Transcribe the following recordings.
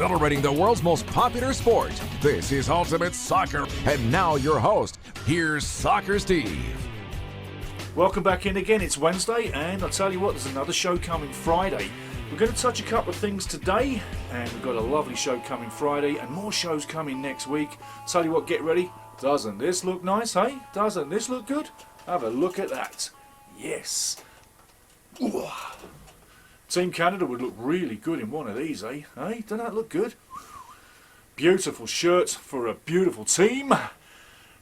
celebrating the world's most popular sport. This is Ultimate Soccer. And now your host, here's Soccer Steve. Welcome back in again. It's Wednesday, and I'll tell you what, there's another show coming Friday. We're going to touch a couple of things today, and we've got a lovely show coming Friday, and more shows coming next week. Tell you what, get ready. Doesn't this look nice, hey? Doesn't this look good? Have a look at that. Yes. Ooh. Team Canada would look really good in one of these, eh? Hey, doesn't that look good? Beautiful shirt for a beautiful team.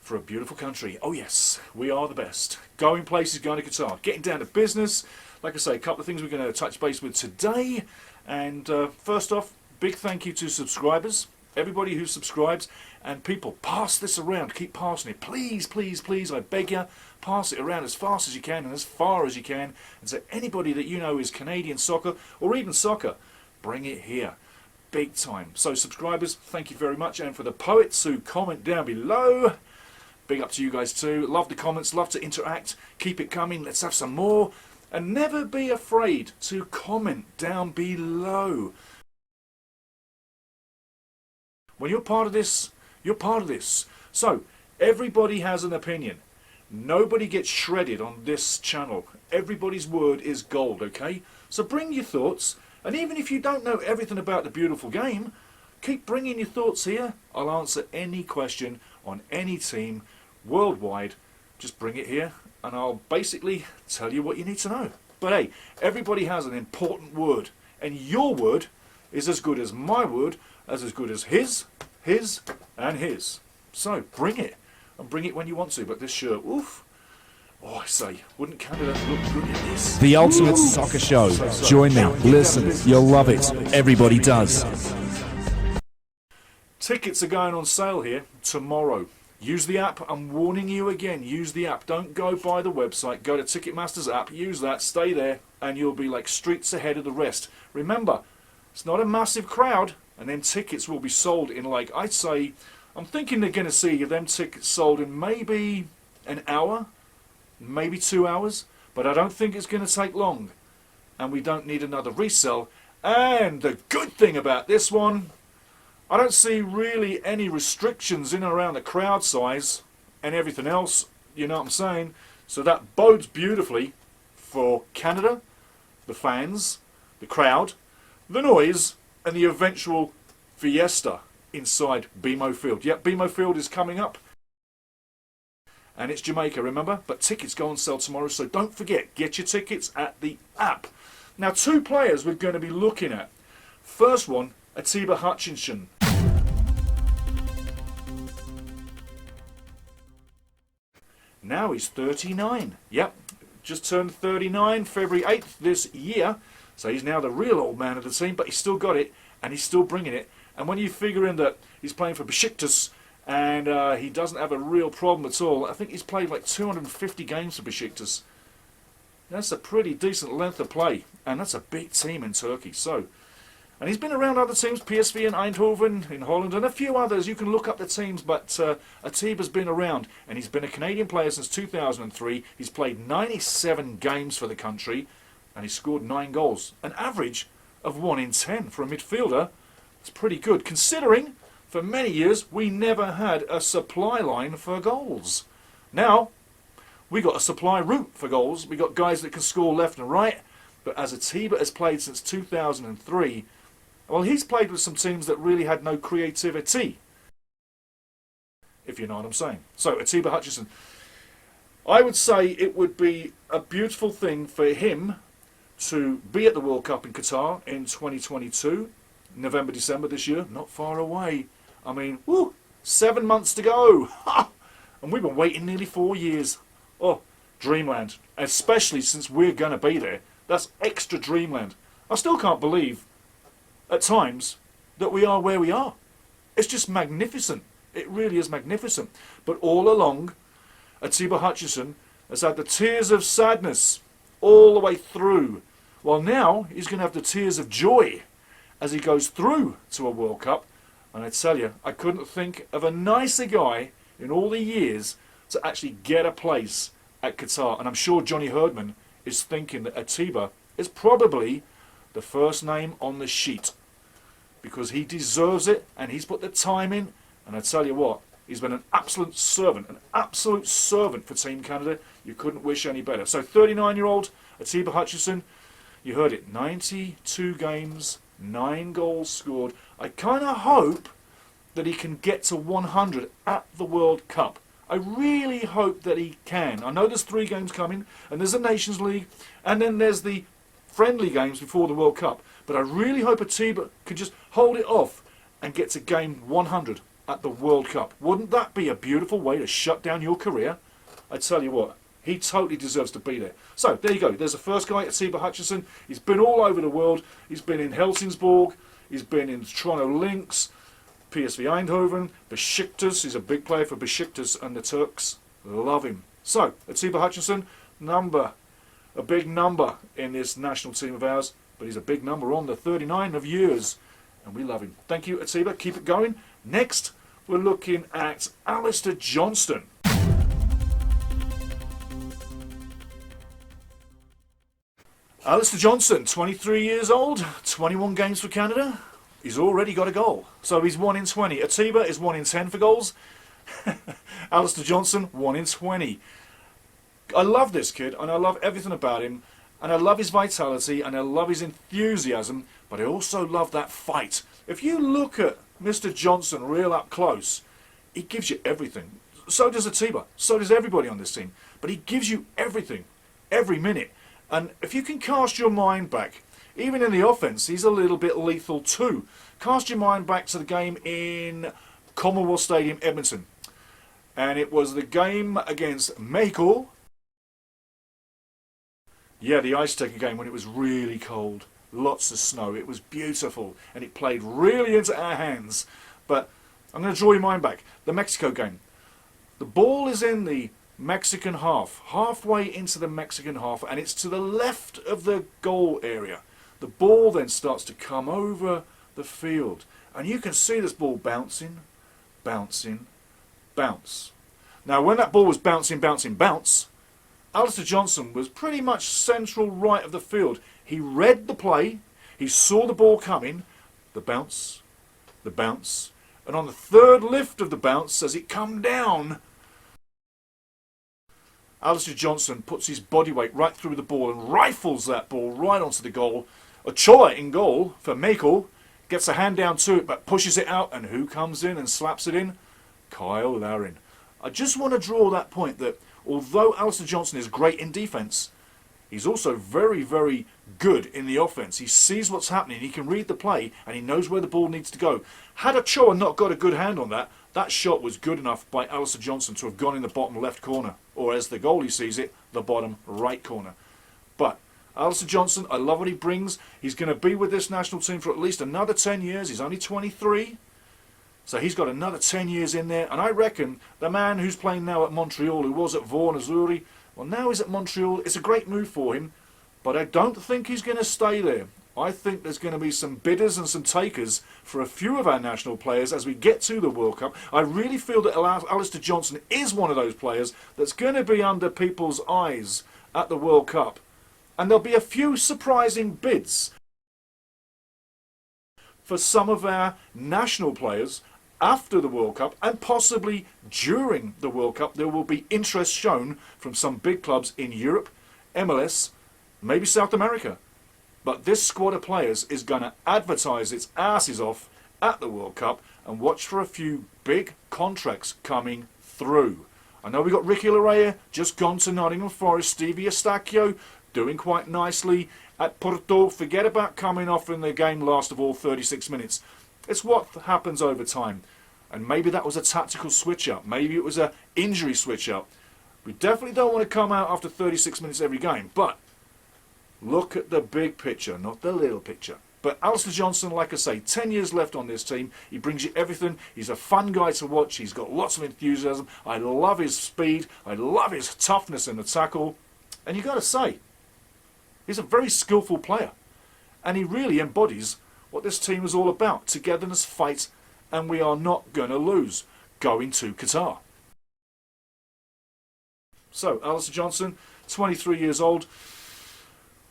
For a beautiful country. Oh yes, we are the best. Going places, going to Qatar. Getting down to business. Like I say, a couple of things we're going to touch base with today. And first off, big thank you to subscribers. Everybody who subscribes. And people, pass this around. Keep passing it. Please, please, please, I beg you. Pass it around as fast as you can and as far as you can. And so anybody that you know is Canadian soccer or even soccer, bring it here. Big time. So subscribers, thank you very much. And for the poets who comment down below, big up to you guys too. Love the comments, love to interact. Keep it coming. Let's have some more. And never be afraid to comment down below. When you're part of this, you're part of this. So, everybody has an opinion. Nobody gets shredded on this channel. Everybody's word is gold, okay? So bring your thoughts. And even if you don't know everything about the beautiful game, keep bringing your thoughts here. I'll answer any question on any team worldwide. Just bring it here and I'll basically tell you what you need to know. But hey, everybody has an important word. And your word is as good as my word, as good as his, and his. So bring it. And bring it when you want to. But this shirt, oof. Oh, I say, wouldn't Canada look good in this? The Ultimate Soccer Show. Join now. Listen. You'll love it. Everybody does. Tickets are going on sale here tomorrow. Use the app. I'm warning you again. Use the app. Don't go by the website. Go to Ticketmaster's app. Use that. Stay there. And you'll be like streets ahead of the rest. Remember, it's not a massive crowd. And then tickets will be sold in like, I'd say, I'm thinking they're going to see them tickets sold in maybe an hour, maybe 2 hours. But I don't think it's going to take long. And we don't need another resell. And the good thing about this one, I don't see really any restrictions in and around the crowd size and everything else, you know what I'm saying? So that bodes beautifully for Canada, the fans, the crowd, the noise, and the eventual fiesta inside BMO Field. Yep, BMO Field is coming up. And it's Jamaica, remember? But tickets go on sale tomorrow, so don't forget, get your tickets at the app. Now, two players we're going to be looking at. First one, Atiba Hutchinson. Now he's 39. Yep, just turned 39, February 8th this year. So he's now the real old man of the team, but he's still got it, and he's still bringing it. And when you figure in that he's playing for Besiktas, and he doesn't have a real problem at all, I think he's played like 250 games for Besiktas. That's a pretty decent length of play, and that's a big team in Turkey. So, and he's been around other teams, PSV and Eindhoven in Holland, and a few others. You can look up the teams, but Atiba's been around, and he's been a Canadian player since 2003. He's played 97 games for the country, and he scored 9 goals. An average of 1 in 10 for a midfielder. It's pretty good, considering for many years we never had a supply line for goals. Now, we got a supply route for goals. We got guys that can score left and right, but as Atiba has played since 2003, well, he's played with some teams that really had no creativity, if you know what I'm saying. So, Atiba Hutchinson, I would say it would be a beautiful thing for him to be at the World Cup in Qatar in 2022, November, December this year. Not far away. I mean, woo, 7 months to go. And we've been waiting nearly 4 years. Oh, dreamland. Especially since we're going to be there. That's extra dreamland. I still can't believe, at times, that we are where we are. It's just magnificent. It really is magnificent. But all along, Atiba Hutchinson has had the tears of sadness all the way through. Well, now he's going to have the tears of joy as he goes through to a World Cup. And I tell you, I couldn't think of a nicer guy in all the years to actually get a place at Qatar. And I'm sure Johnny Herdman is thinking that Atiba is probably the first name on the sheet. because he deserves it and he's put the time in. And I tell you what, he's been an absolute servant for Team Canada. You couldn't wish any better. So 39-year-old Atiba Hutchinson, you heard it, 92 games, 9 goals scored. I kind of hope that he can get to 100 at the World Cup. I really hope that he can. I know there's 3 games coming, and there's the Nations League, and then there's the friendly games before the World Cup. But I really hope Atiba could just hold it off and get to game 100 at the World Cup. Wouldn't that be a beautiful way to shut down your career? I tell you what, he totally deserves to be there. So, there you go. There's the first guy, Atiba Hutchinson. He's been all over the world. He's been in Helsingborg. He's been in Toronto Lynx, PSV Eindhoven, Besiktas. He's a big player for Besiktas, and the Turks love him. So, Atiba Hutchinson, a big number in this national team of ours, but he's a big number on the 39 of years, and we love him. Thank you, Atiba. Keep it going. Next, we're looking at Ashtone Johnson. Ashtone Johnson, 23 years old, 21 games for Canada. He's already got a goal. So he's 1 in 20. Atiba is 1 in 10 for goals. Ashtone Johnson, 1 in 20. I love this kid, and I love everything about him, and I love his vitality, and I love his enthusiasm, but I also love that fight. If you look at Mr. Johnson real up close, he gives you everything. So does Atiba. So does everybody on this team. But he gives you everything, every minute. And if you can cast your mind back, even in the offence, he's a little bit lethal too. Cast your mind back to the game in Commonwealth Stadium, Edmonton. And it was the game against Mexico. Yeah, the ice taker game when it was really cold. Lots of snow. It was beautiful. And it played really into our hands. But I'm going to draw your mind back. The Mexico game. The ball is in the Mexican half. Halfway into the Mexican half. And it's to the left of the goal area. The ball then starts to come over the field. And you can see this ball bouncing, bouncing, bounce. Now when that ball was bouncing, bouncing, bounce, Ashtone Johnson was pretty much central right of the field. He read the play, he saw the ball coming, the bounce, and on the third lift of the bounce, as it come down, Ashtone Johnson puts his body weight right through the ball and rifles that ball right onto the goal. Ochoa in goal for Mexico, gets a hand down to it but pushes it out, and who comes in and slaps it in? Kyle Larin. I just want to draw that point that although Ashtone Johnson is great in defence, he's also very, very good in the offence. He sees what's happening, he can read the play, and he knows where the ball needs to go. Had Ochoa not got a good hand on that, that shot was good enough by Ashtone Johnson to have gone in the bottom left corner, or as the goalie sees it, the bottom right corner. But Ashtone Johnson, I love what he brings. He's going to be with this national team for at least another 10 years. He's only 23. So he's got another 10 years in there. And I reckon the man who's playing now at Montreal, who was at Vaughan Azzurri, well, now he's at Montreal. It's a great move for him. But I don't think he's going to stay there. I think there's going to be some bidders and some takers for a few of our national players as we get to the World Cup. I really feel that Ashtone Johnson is one of those players that's going to be under people's eyes at the World Cup. And there'll be a few surprising bids for some of our national players after the World Cup, and possibly during the World Cup. There will be interest shown from some big clubs in Europe, MLS, maybe South America. But this squad of players is going to advertise its asses off at the World Cup, and watch for a few big contracts coming through. I know we got Ricky Larrea, just gone to Nottingham Forest. Stevie Eustachio doing quite nicely at Porto. Forget about coming off in the game last of all 36 minutes. It's what happens over time. And maybe that was a tactical switch-up. Maybe it was an injury switch-up. We definitely don't want to come out after 36 minutes every game. But look at the big picture, not the little picture. But Ashtone Johnson, like I say, 10 years left on this team. He brings you everything. He's a fun guy to watch. He's got lots of enthusiasm. I love his speed. I love his toughness in the tackle. And you got to say, he's a very skillful player. And he really embodies what this team is all about. Togetherness, fight, and we are not going to lose going to Qatar. So, Ashtone Johnson, 23 years old.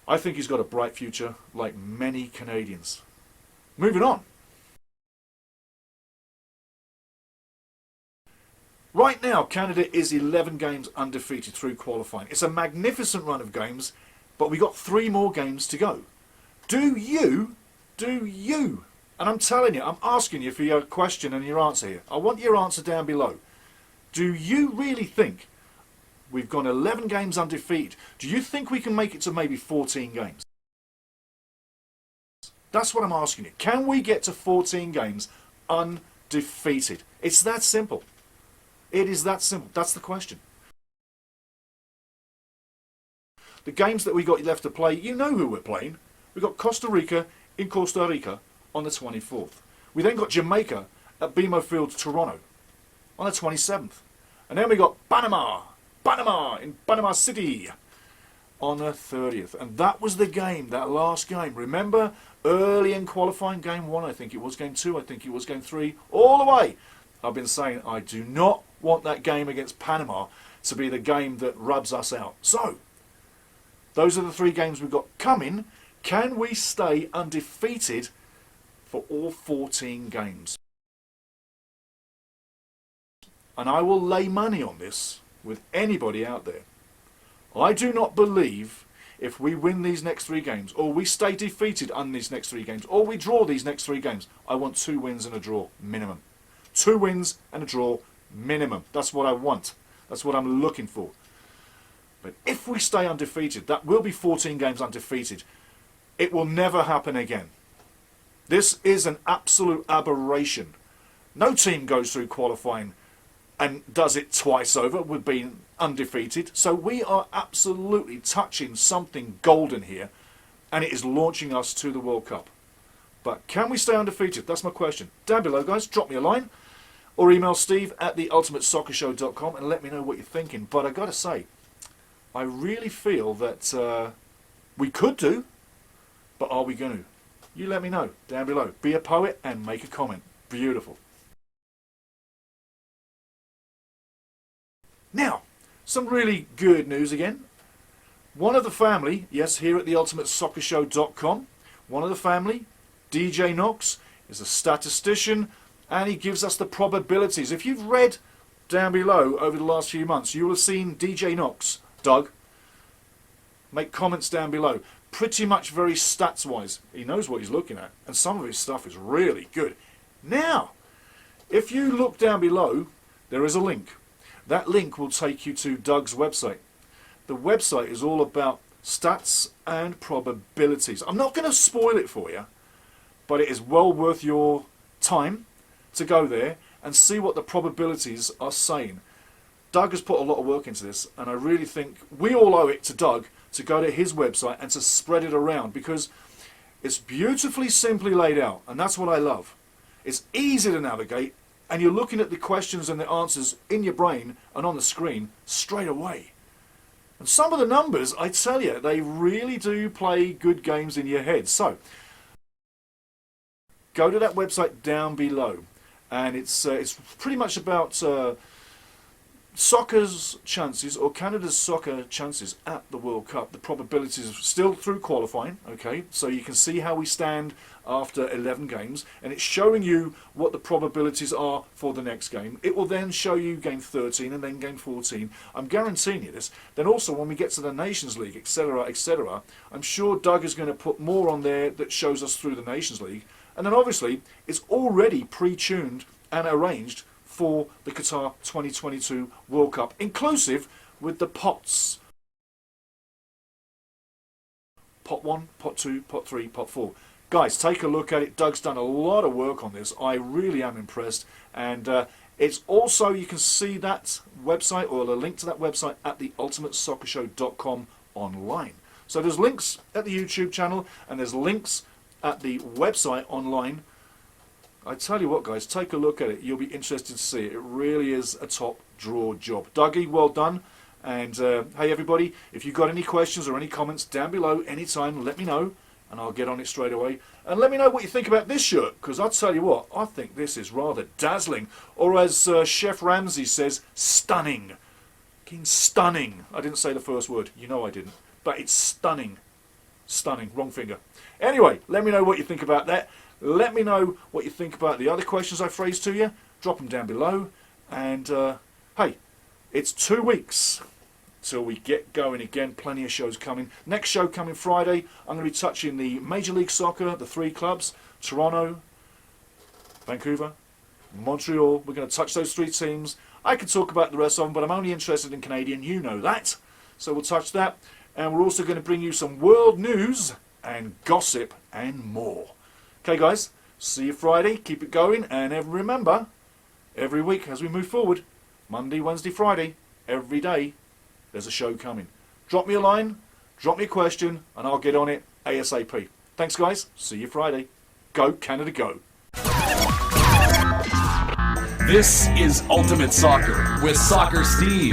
I think he's got a bright future, like many Canadians. Moving on. Right now, Canada is 11 games undefeated through qualifying. It's a magnificent run of games, but we got 3 more games to go. Do you, and I'm telling you, I'm asking you for your question and your answer here. I want your answer down below. Do you really think we've gone 11 games undefeated? Do you think we can make it to maybe 14 games? That's what I'm asking you. Can we get to 14 games undefeated? It's that simple. It is that simple. That's the question. The games that we got left to play, you know who we're playing. We've got Costa Rica in Costa Rica on the 24th. We then got Jamaica at BMO Field, Toronto on the 27th. And then we got Panama in Panama City on the 30th. And that was the game, that last game. Remember, early in qualifying, game 1, I think it was, game 2, I think it was, game 3, all the way. I've been saying I do not want that game against Panama to be the game that rubs us out. So, those are the 3 games we've got coming. Can we stay undefeated for all 14 games? And I will lay money on this with anybody out there. I do not believe if we win these next 3 games, or we stay defeated on these next 3 games, or we draw these next 3 games, I want 2 wins and a draw, minimum. 2 wins and a draw, minimum. That's what I want. That's what I'm looking for. But if we stay undefeated, that will be 14 games undefeated. It will never happen again. This is an absolute aberration. No team goes through qualifying and does it twice over with being undefeated. So we are absolutely touching something golden here, and it is launching us to the World Cup. But can we stay undefeated? That's my question. Down below, guys, drop me a line or email steve@theultimatesoccershow.com and let me know what you're thinking. But I got to say, I really feel that we could do, but are we going to? You let me know down below. Be a poet and make a comment. Beautiful. Now, some really good news again. One of the family, yes, here at theultimatesoccershow.com, one of the family, DJ Knox, is a statistician, and he gives us the probabilities. If you've read down below over the last few months, you will have seen DJ Knox, Doug, make comments down below. Pretty much very stats-wise. He knows what he's looking at, and some of his stuff is really good. Now, if you look down below, there is a link. That link will take you to Doug's website. The website is all about stats and probabilities. I'm not going to spoil it for you, but it is well worth your time to go there and see what the probabilities are saying. Doug has put a lot of work into this, and I really think we all owe it to Doug to go to his website and to spread it around, because it's beautifully simply laid out, and that's what I love. It's easy to navigate, and you're looking at the questions and the answers in your brain and on the screen straight away. And some of the numbers, I tell you, they really do play good games in your head. So, go to that website down below, and it's pretty much about soccer's chances, or Canada's soccer chances at the World Cup. The probabilities still through qualifying, okay? So you can see how we stand after 11 games, and it's showing you what the probabilities are for the next game. It will then show you game 13 and then game 14. I'm guaranteeing you this. Then also when we get to the Nations League, etc., I'm sure Doug is going to put more on there that shows us through the Nations League. And then obviously it's already pre-tuned and arranged for the Qatar 2022 World Cup, inclusive with the pots. Pot 1, Pot 2, Pot 3, Pot 4. Guys, take a look at it. Doug's done a lot of work on this. I really am impressed. And it's also, you can see that website, or the link to that website, at theultimatesoccershow.com online. So there's links at the YouTube channel, and there's links at the website online. I tell you what, guys, take a look at it. You'll be interested to see it. It really is a top draw job. Dougie, well done. And hey, everybody, if you've got any questions or any comments down below anytime, let me know, and I'll get on it straight away. And let me know what you think about this shirt, because I'll tell you what, I think this is rather dazzling. Or as Chef Ramsay says, stunning. Fucking stunning. I didn't say the first word. You know I didn't. But it's stunning. Stunning. Wrong finger. Anyway, let me know what you think about that. Let me know what you think about the other questions I phrased to you. Drop them down below. And Hey, it's 2 weeks till we get going again. Plenty of shows coming. Next show coming Friday, I'm going to be touching the Major League Soccer, the 3 clubs, Toronto, Vancouver, Montreal. We're going to touch those 3 teams. I could talk about the rest of them, but I'm only interested in Canadian. You know that. So we'll touch that. And we're also going to bring you some world news and gossip and more. Okay, guys. See you Friday. Keep it going. And remember, every week as we move forward, Monday, Wednesday, Friday, every day, there's a show coming. Drop me a line, drop me a question, and I'll get on it ASAP. Thanks, guys. See you Friday. Go, Canada, go. This is Ultimate Soccer with Soccer Steve.